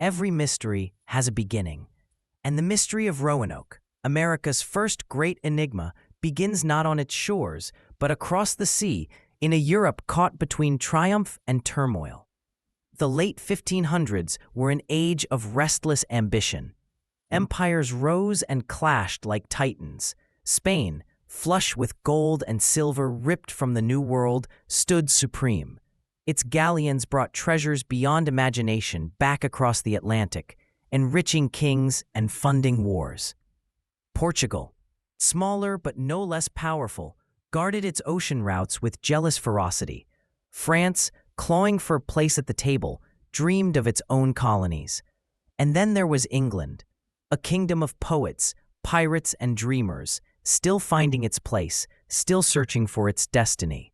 Every mystery has a beginning, and the mystery of Roanoke, America's first great enigma, begins not on its shores, but across the sea, in a Europe caught between triumph and turmoil. The late 1500s were an age of restless ambition. Empires rose and clashed like titans. Spain, flush with gold and silver ripped from the New World, stood supreme. Its galleons brought treasures beyond imagination back across the Atlantic, enriching kings and funding wars. Portugal, smaller but no less powerful, guarded its ocean routes with jealous ferocity. France, clawing for a place at the table, dreamed of its own colonies. And then there was England, a kingdom of poets, pirates, and dreamers, still finding its place, still searching for its destiny.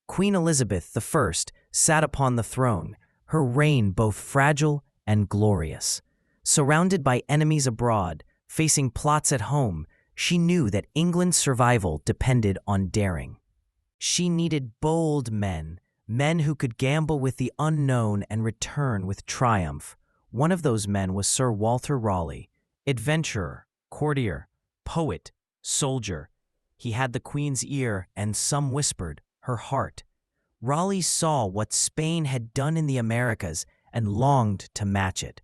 Queen Elizabeth I sat upon the throne, her reign both fragile and glorious. Surrounded by enemies abroad, facing plots at home, she knew that England's survival depended on daring. She needed bold men who could gamble with the unknown and return with triumph. One of those men was Sir Walter Raleigh, adventurer, courtier, poet, soldier. He had the Queen's ear, and some whispered, her heart. Raleigh saw what Spain had done in the Americas and longed to match it.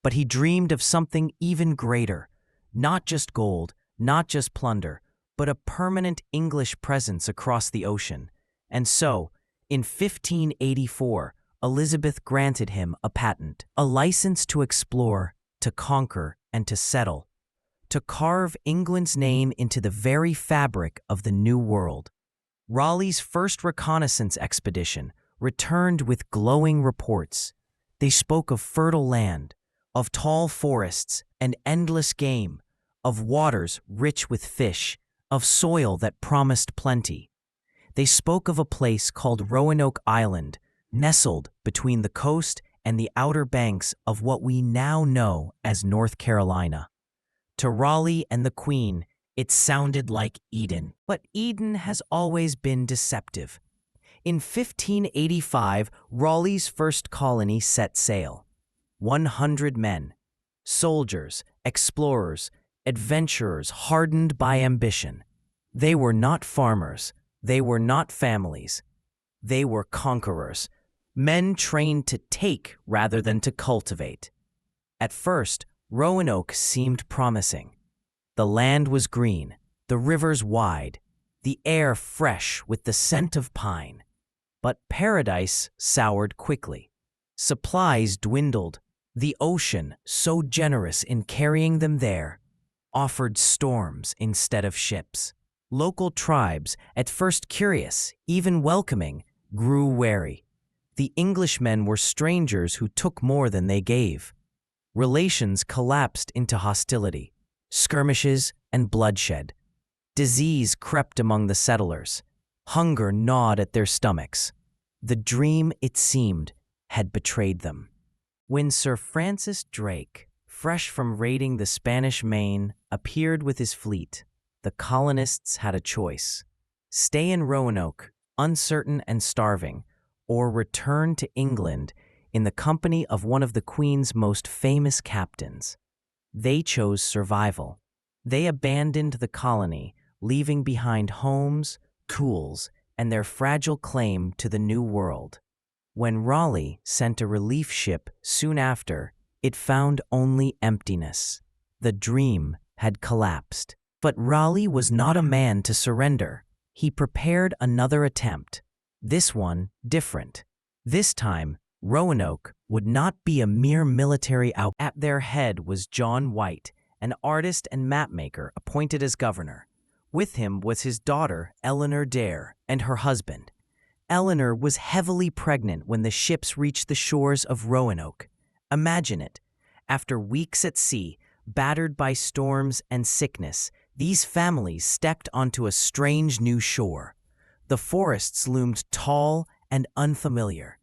But he dreamed of something even greater, not just gold, not just plunder, but a permanent English presence across the ocean. And so, in 1584, Elizabeth granted him a patent, a license to explore, to conquer, and to settle, to carve England's name into the very fabric of the New World. Raleigh's first reconnaissance expedition returned with glowing reports. They spoke of fertile land, of tall forests and endless game, of waters rich with fish, of soil that promised plenty. They spoke of a place called Roanoke Island, nestled between the coast and the outer banks of what we now know as North Carolina. To Raleigh and the Queen, it sounded like Eden. But Eden has always been deceptive. In 1585, Raleigh's first colony set sail. 100 men, soldiers, explorers, adventurers hardened by ambition. They were not farmers. They were not families. They were conquerors, men trained to take rather than to cultivate. At first, Roanoke seemed promising. The land was green, the rivers wide, the air fresh with the scent of pine. But paradise soured quickly. Supplies dwindled. The ocean, so generous in carrying them there, offered storms instead of ships. Local tribes, at first curious, even welcoming, grew wary. The Englishmen were strangers who took more than they gave. Relations collapsed into hostility, skirmishes, and bloodshed. Disease crept among the settlers. Hunger gnawed at their stomachs. The dream, it seemed, had betrayed them. When Sir Francis Drake, fresh from raiding the Spanish Main, appeared with his fleet, the colonists had a choice: stay in Roanoke, uncertain and starving, or return to England in the company of one of the Queen's most famous captains. They chose survival. They abandoned the colony, leaving behind homes, tools, and their fragile claim to the New World. When Raleigh sent a relief ship soon after, it found only emptiness. The dream had collapsed. But Raleigh was not a man to surrender. He prepared another attempt. This one different. This time, Roanoke would not be a mere military outpost. At their head was John White, an artist and mapmaker appointed as governor. With him was his daughter, Eleanor Dare, and her husband. Eleanor was heavily pregnant when the ships reached the shores of Roanoke. Imagine it. After weeks at sea, battered by storms and sickness, these families stepped onto a strange new shore. The forests loomed tall and unfamiliar.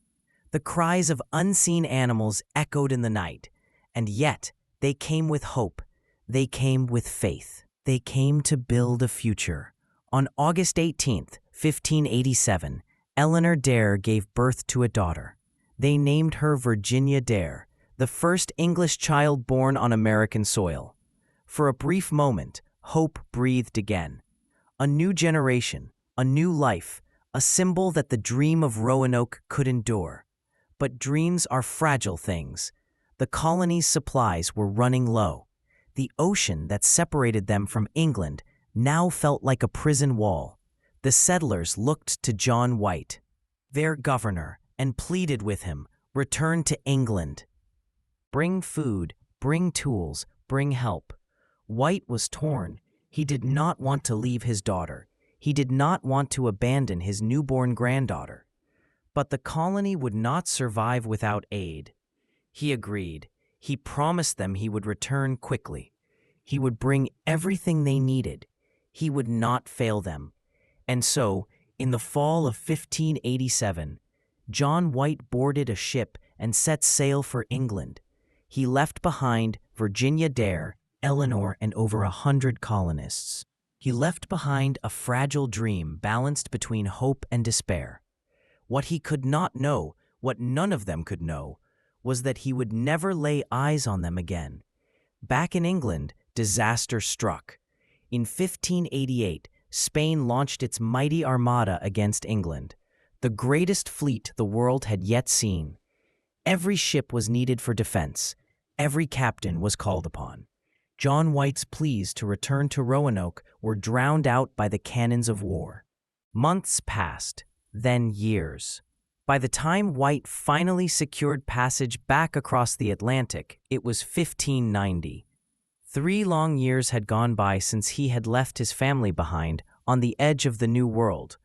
The cries of unseen animals echoed in the night, and yet they came with hope. They came with faith. They came to build a future. On August 18th, 1587, Eleanor Dare gave birth to a daughter. They named her Virginia Dare, the first English child born on American soil. For a brief moment, hope breathed again. A new generation, a new life, a symbol that the dream of Roanoke could endure. But dreams are fragile things. The colony's supplies were running low. The ocean that separated them from England now felt like a prison wall. The settlers looked to John White, their governor, and pleaded with him, "Return to England. Bring food, bring tools, bring help." White was torn. He did not want to leave his daughter. He did not want to abandon his newborn granddaughter. But the colony would not survive without aid. He agreed. He promised them he would return quickly. He would bring everything they needed. He would not fail them. And so, in the fall of 1587, John White boarded a ship and set sail for England. He left behind Virginia Dare, Eleanor, and over 100 colonists. He left behind a fragile dream balanced between hope and despair. What he could not know, what none of them could know, was that he would never lay eyes on them again. Back in England, disaster struck. In 1588, Spain launched its mighty armada against England, the greatest fleet the world had yet seen. Every ship was needed for defense. Every captain was called upon. John White's pleas to return to Roanoke were drowned out by the cannons of war. Months passed, then years. By the time White finally secured passage back across the Atlantic, it was 1590. 3 long years had gone by since he had left his family behind on the edge of the New World.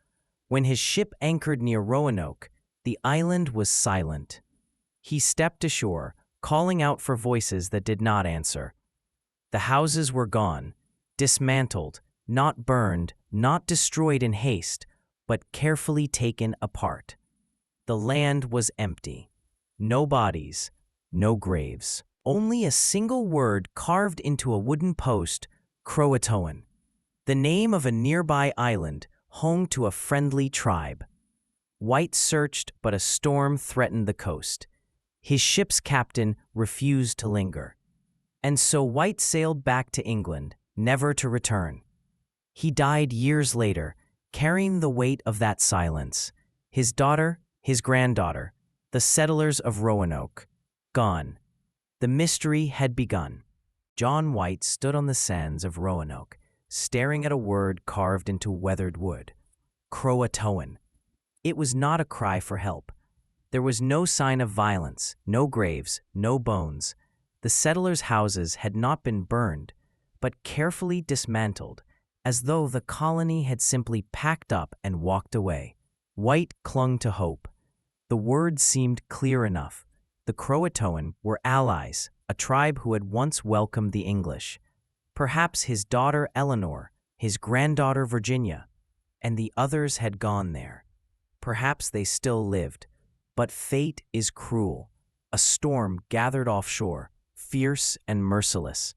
When his ship anchored near Roanoke, the island was silent. He stepped ashore, calling out for voices that did not answer. The houses were gone, dismantled, not burned, not destroyed in haste, but carefully taken apart. The land was empty. No bodies, no graves. Only a single word carved into a wooden post, CROATOAN, the name of a nearby island home to a friendly tribe. White searched, but a storm threatened the coast. His ship's captain refused to linger. And so White sailed back to England, never to return. He died years later, carrying the weight of that silence. His daughter, his granddaughter, the settlers of Roanoke, gone. The mystery had begun. John White stood on the sands of Roanoke, staring at a word carved into weathered wood. CROATOAN. It was not a cry for help. There was no sign of violence, no graves, no bones. The settlers' houses had not been burned, but carefully dismantled, as though the colony had simply packed up and walked away. White clung to hope. The words seemed clear enough. The CROATOAN were allies, a tribe who had once welcomed the English. Perhaps his daughter Eleanor, his granddaughter Virginia, and the others had gone there. Perhaps they still lived. But fate is cruel. A storm gathered offshore, fierce and merciless.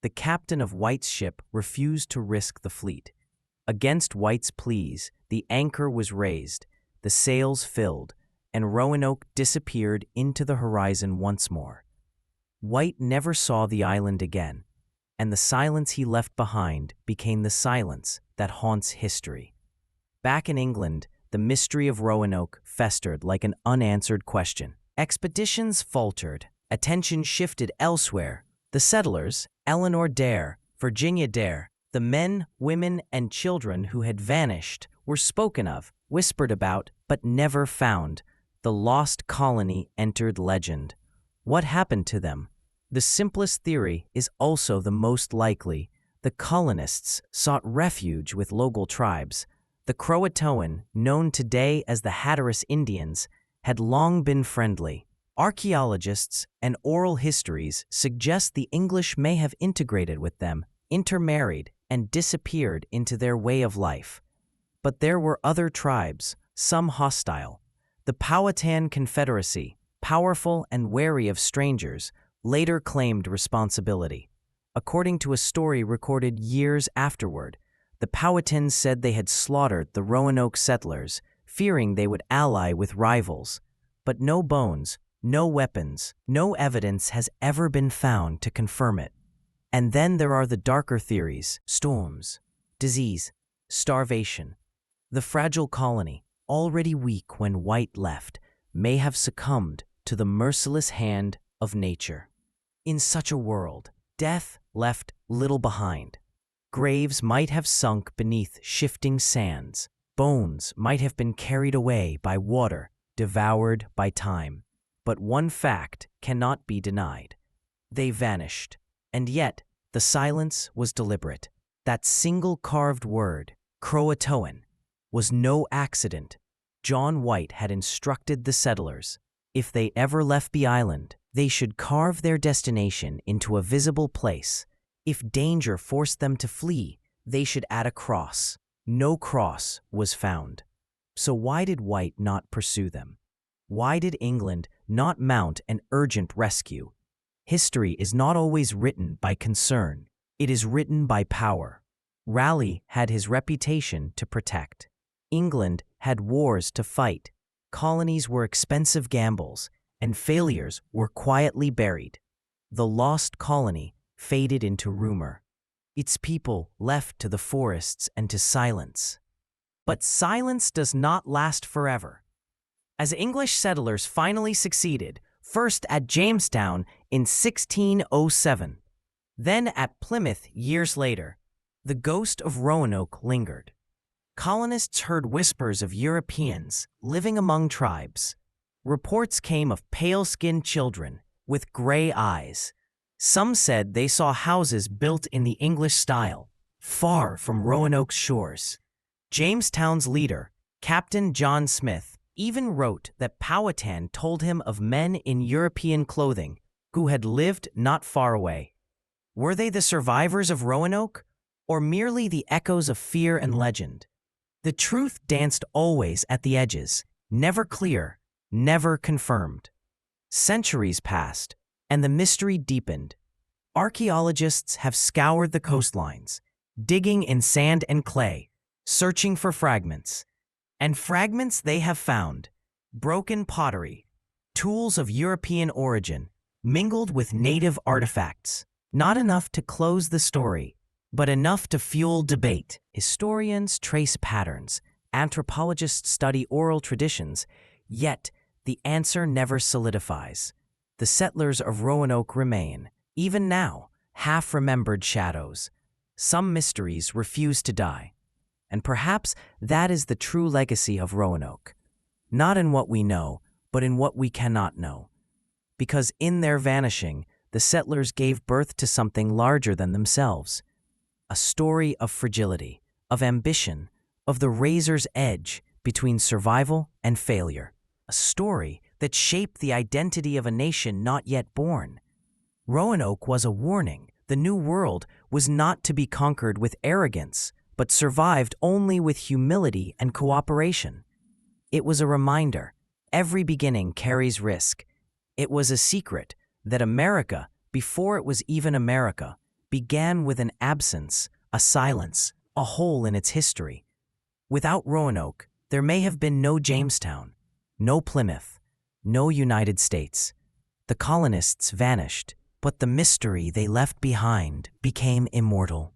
The captain of White's ship refused to risk the fleet. Against White's pleas, the anchor was raised, the sails filled, and Roanoke disappeared into the horizon once more. White never saw the island again, and the silence he left behind became the silence that haunts history. Back in England, the mystery of Roanoke festered like an unanswered question. Expeditions faltered. Attention shifted elsewhere. The settlers, Eleanor Dare, Virginia Dare, the men, women, and children who had vanished, were spoken of, whispered about, but never found. The lost colony entered legend. What happened to them? The simplest theory is also the most likely. The colonists sought refuge with local tribes. The CROATOAN, known today as the Hatteras Indians, had long been friendly. Archaeologists and oral histories suggest the English may have integrated with them, intermarried, and disappeared into their way of life. But there were other tribes, some hostile. The Powhatan Confederacy, powerful and wary of strangers, later claimed responsibility. According to a story recorded years afterward, the Powhatans said they had slaughtered the Roanoke settlers, fearing they would ally with rivals. But no bones, No weapons, no evidence has ever been found to confirm it. And then there are the darker theories: storms, disease, starvation. The fragile colony, already weak when White left, may have succumbed to the merciless hand of nature. In such a world, death left little behind. Graves might have sunk beneath shifting sands. Bones might have been carried away by water, devoured by time. But one fact cannot be denied. They vanished. And yet, the silence was deliberate. That single carved word, CROATOAN, was no accident. John White had instructed the settlers, if they ever left the island, they should carve their destination into a visible place. If danger forced them to flee, they should add a cross. No cross was found. So why did White not pursue them? Why did England not mount an urgent rescue? History is not always written by concern. It is written by power. Raleigh had his reputation to protect. England had wars to fight. Colonies were expensive gambles, and failures were quietly buried. The lost colony faded into rumor. Its people left to the forests and to silence. But silence does not last forever. As English settlers finally succeeded, first at Jamestown in 1607, then at Plymouth years later, the ghost of Roanoke lingered. Colonists heard whispers of Europeans living among tribes. Reports came of pale-skinned children with gray eyes. Some said they saw houses built in the English style, far from Roanoke's shores. Jamestown's leader, Captain John Smith, even wrote that Powhatan told him of men in European clothing who had lived not far away. Were they the survivors of Roanoke, or merely the echoes of fear and legend? The truth danced always at the edges, never clear, never confirmed. Centuries passed, and the mystery deepened. Archaeologists have scoured the coastlines, digging in sand and clay, searching for fragments. And fragments they have found: broken pottery, tools of European origin, mingled with native artifacts. Not enough to close the story, but enough to fuel debate. Historians trace patterns, anthropologists study oral traditions, yet the answer never solidifies. The settlers of Roanoke remain, even now, half-remembered shadows. Some mysteries refuse to die. And perhaps that is the true legacy of Roanoke. Not in what we know, but in what we cannot know. Because in their vanishing, the settlers gave birth to something larger than themselves. A story of fragility, of ambition, of the razor's edge between survival and failure. A story that shaped the identity of a nation not yet born. Roanoke was a warning. The New World was not to be conquered with arrogance, but survived only with humility and cooperation. It was a reminder: every beginning carries risk. It was a secret that America, before it was even America, began with an absence, a silence, a hole in its history. Without Roanoke, there may have been no Jamestown, no Plymouth, no United States. The colonists vanished, but the mystery they left behind became immortal.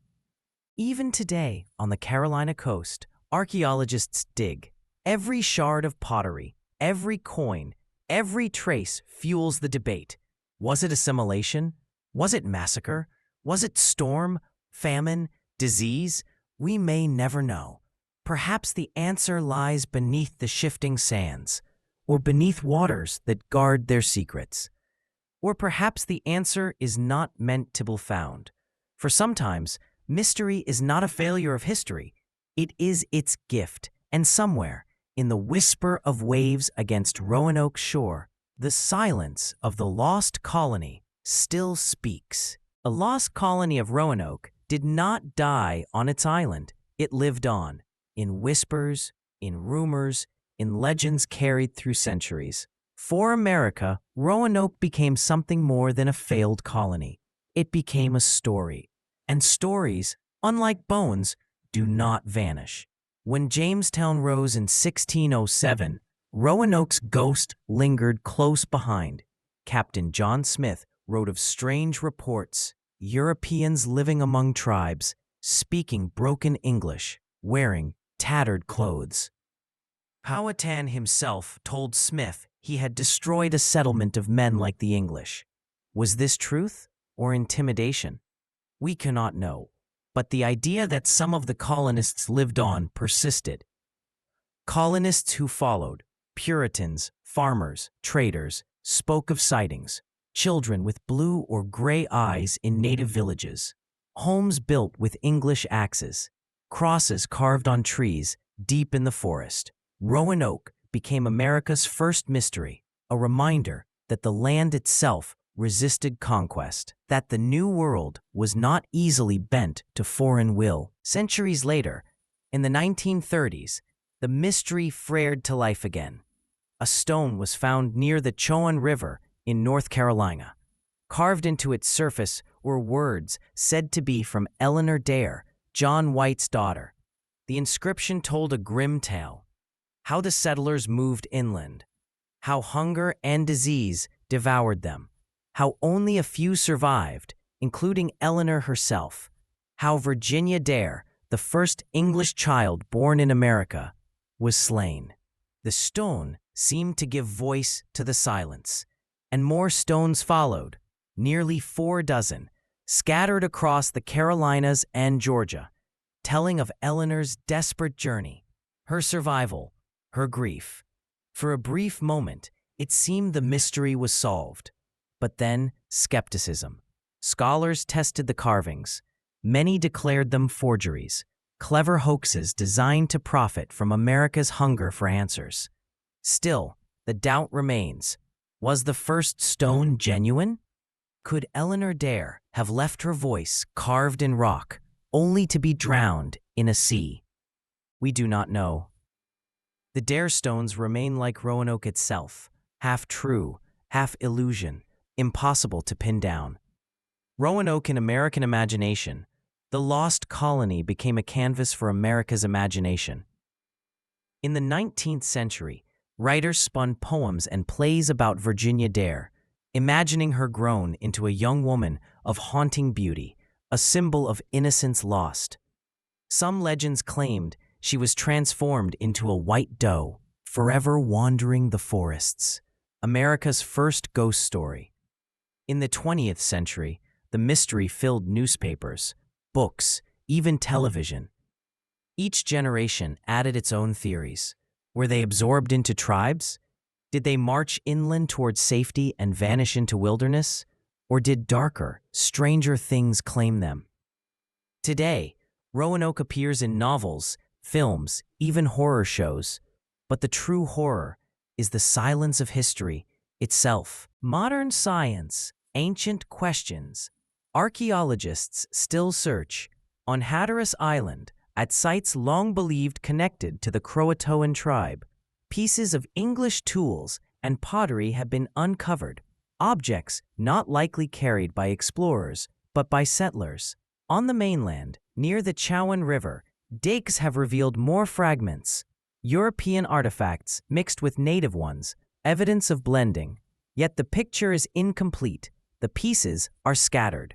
Even today, on the Carolina coast, archaeologists dig. Every shard of pottery, every coin, every trace fuels the debate. Was it assimilation? Was it massacre? Was it storm, famine, disease? We may never know. Perhaps the answer lies beneath the shifting sands, or beneath waters that guard their secrets. Or perhaps the answer is not meant to be found. For sometimes, mystery is not a failure of history. It is its gift, and somewhere, in the whisper of waves against Roanoke's shore, the silence of the lost colony still speaks. The lost colony of Roanoke did not die on its island. It lived on, in whispers, in rumors, in legends carried through centuries. For America, Roanoke became something more than a failed colony. It became a story. And stories, unlike bones, do not vanish. When Jamestown rose in 1607, Roanoke's ghost lingered close behind. Captain John Smith wrote of strange reports, Europeans living among tribes, speaking broken English, wearing tattered clothes. Powhatan himself told Smith he had destroyed a settlement of men like the English. Was this truth or intimidation? We cannot know, but the idea that some of the colonists lived on persisted. Colonists who followed, Puritans, farmers, traders, spoke of sightings, children with blue or gray eyes in native villages, homes built with English axes, crosses carved on trees deep in the forest. Roanoke became America's first mystery, a reminder that the land itself resisted conquest, that the New World was not easily bent to foreign will. Centuries later, in the 1930s, the mystery flared to life again. A stone was found near the CROATOAN River in North Carolina. Carved into its surface were words said to be from Eleanor Dare, John White's daughter. The inscription told a grim tale: how the settlers moved inland, how hunger and disease devoured them, how only a few survived, including Eleanor herself, how Virginia Dare, the first English child born in America, was slain. The stone seemed to give voice to the silence, and more stones followed, nearly 4 dozen, scattered across the Carolinas and Georgia, telling of Eleanor's desperate journey, her survival, her grief. For a brief moment, it seemed the mystery was solved. But then, skepticism. Scholars tested the carvings. Many declared them forgeries, clever hoaxes designed to profit from America's hunger for answers. Still, the doubt remains. Was the first stone genuine? Could Eleanor Dare have left her voice carved in rock, only to be drowned in a sea? We do not know. The Dare stones remain like Roanoke itself, half true, half illusion, impossible to pin down. Roanoke in American imagination, the lost colony became a canvas for America's imagination. In the 19th century, writers spun poems and plays about Virginia Dare, imagining her grown into a young woman of haunting beauty, a symbol of innocence lost. Some legends claimed she was transformed into a white doe, forever wandering the forests. America's first ghost story. In the 20th century, the mystery filled newspapers, books, even television. Each generation added its own theories. Were they absorbed into tribes? Did they march inland toward safety and vanish into wilderness? Or did darker, stranger things claim them? Today, Roanoke appears in novels, films, even horror shows. But the true horror is the silence of history itself. Modern science, ancient questions. Archaeologists still search on Hatteras Island at sites long believed connected to the CROATOAN tribe. Pieces of English tools and pottery have been uncovered, objects not likely carried by explorers, but by settlers. On the mainland, near the CROATOAN River, digs have revealed more fragments, European artifacts mixed with native ones, evidence of blending. Yet the picture is incomplete. The pieces are scattered.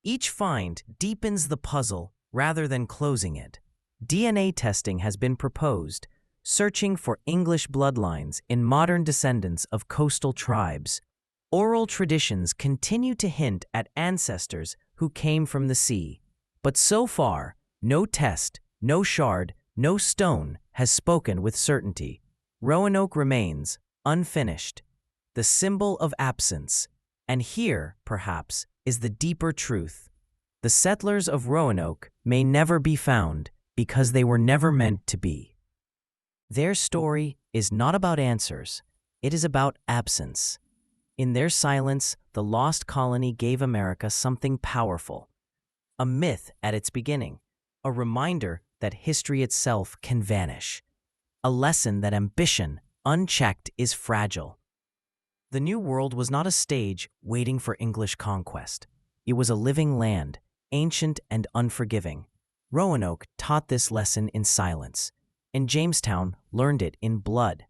Each find deepens the puzzle rather than closing it. DNA testing has been proposed, searching for English bloodlines in modern descendants of coastal tribes. Oral traditions continue to hint at ancestors who came from the sea. But so far, no test, no shard, no stone has spoken with certainty. Roanoke remains unfinished, the symbol of absence. And here, perhaps, is the deeper truth. The settlers of Roanoke may never be found because they were never meant to be. Their story is not about answers, it is about absence. In their silence, the lost colony gave America something powerful. A myth at its beginning, a reminder that history itself can vanish. A lesson that ambition, unchecked, is fragile. The New World was not a stage waiting for English conquest. It was a living land, ancient and unforgiving. Roanoke taught this lesson in silence, and Jamestown learned it in blood.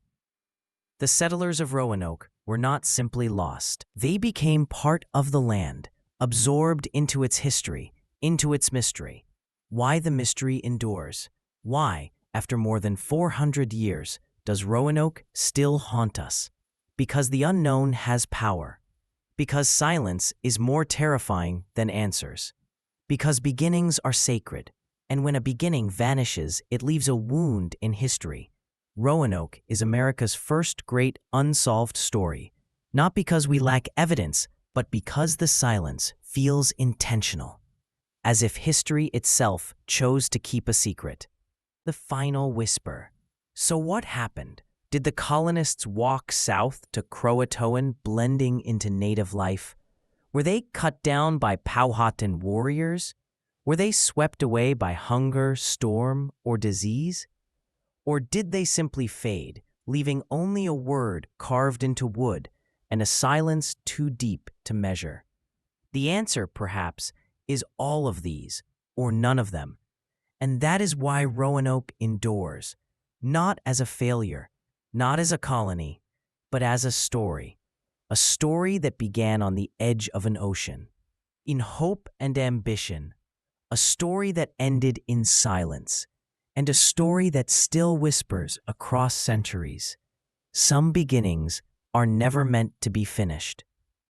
The settlers of Roanoke were not simply lost. They became part of the land, absorbed into its history, into its mystery. Why the mystery endures? Why, after more than 400 years, does Roanoke still haunt us? Because the unknown has power. Because silence is more terrifying than answers. Because beginnings are sacred, and when a beginning vanishes, it leaves a wound in history. Roanoke is America's first great unsolved story, not because we lack evidence, but because the silence feels intentional, as if history itself chose to keep a secret. The final whisper. So what happened? Did the colonists walk south to CROATOAN, blending into native life? Were they cut down by Powhatan warriors? Were they swept away by hunger, storm, or disease? Or did they simply fade, leaving only a word carved into wood and a silence too deep to measure? The answer, perhaps, is all of these, or none of them. And that is why Roanoke endures, not as a failure, not as a colony, but as a story that began on the edge of an ocean, in hope and ambition, a story that ended in silence, and a story that still whispers across centuries. Some beginnings are never meant to be finished.